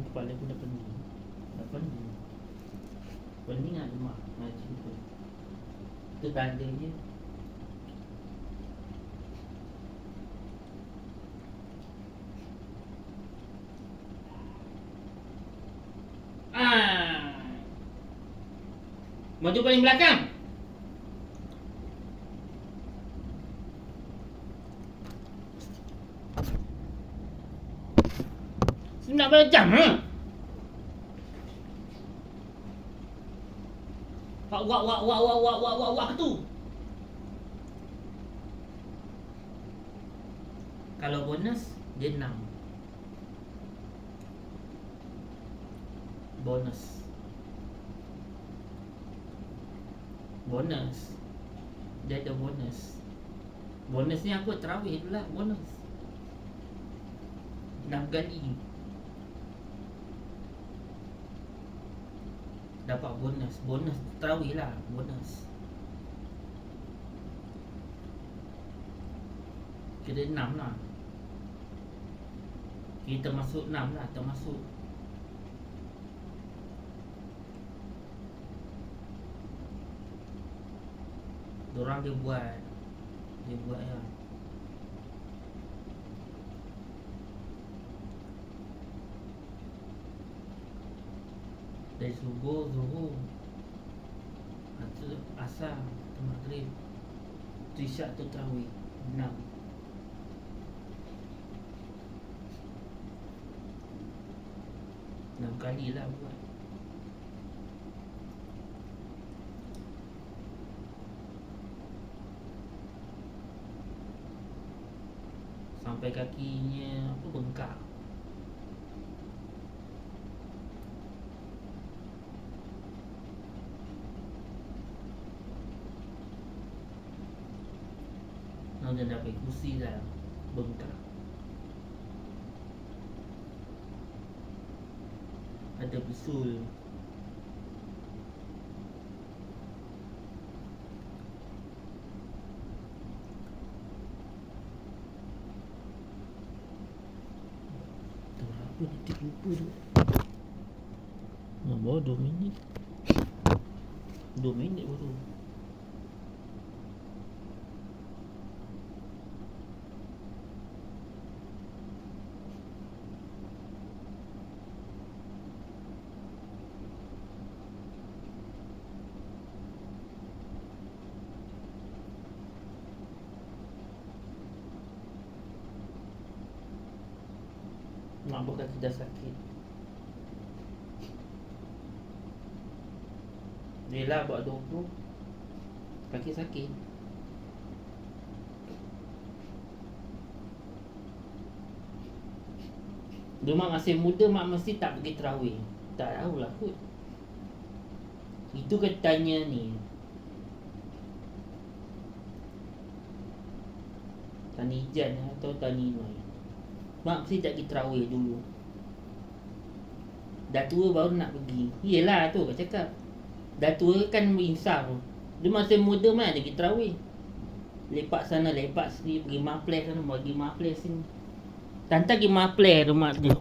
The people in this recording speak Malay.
kepala aku dah pening. Dah pening. Pening lah lemak macam tu. Itu tandanya maju paling belakang. Nak berjam wak tu. Kalau bonus dia 6. Bonus dia ada bonus. Bonus ni apa? Terawih pula bonus 6 kali dapat bonus terawih lah, bonus kira 6 lah. Kita masuk 6 lah, termasuk dorang dia buat ya. Dari subuh, zuhur, asar, maghrib, isyak tu tarawih 6. Enam kali lah buat. Sampai kakinya apa bengkak. Dia dapat kursi dah bengkak. Ada bisul. Apa detik lupa tu. Baru 2 minit. 2 minit baru. Mak bukan dah sakit. Yelah buat 20 kaki sakit. Dia mak masih muda, mak mesti tak pergi terawih. Tak tahulah kot. Itu katanya ni Tani Jan atau Tani Noi. Mak mesti tak pergi terawih dulu. Dah tua baru nak pergi. Yelah tu kau cakap. Dah tua kan insaf. Dia masih muda mana dia pergi terawih. Lepak sana, lepak sini, pergi Maples sana, pergi Maples sini. Tanta pergi Maples rumah dia.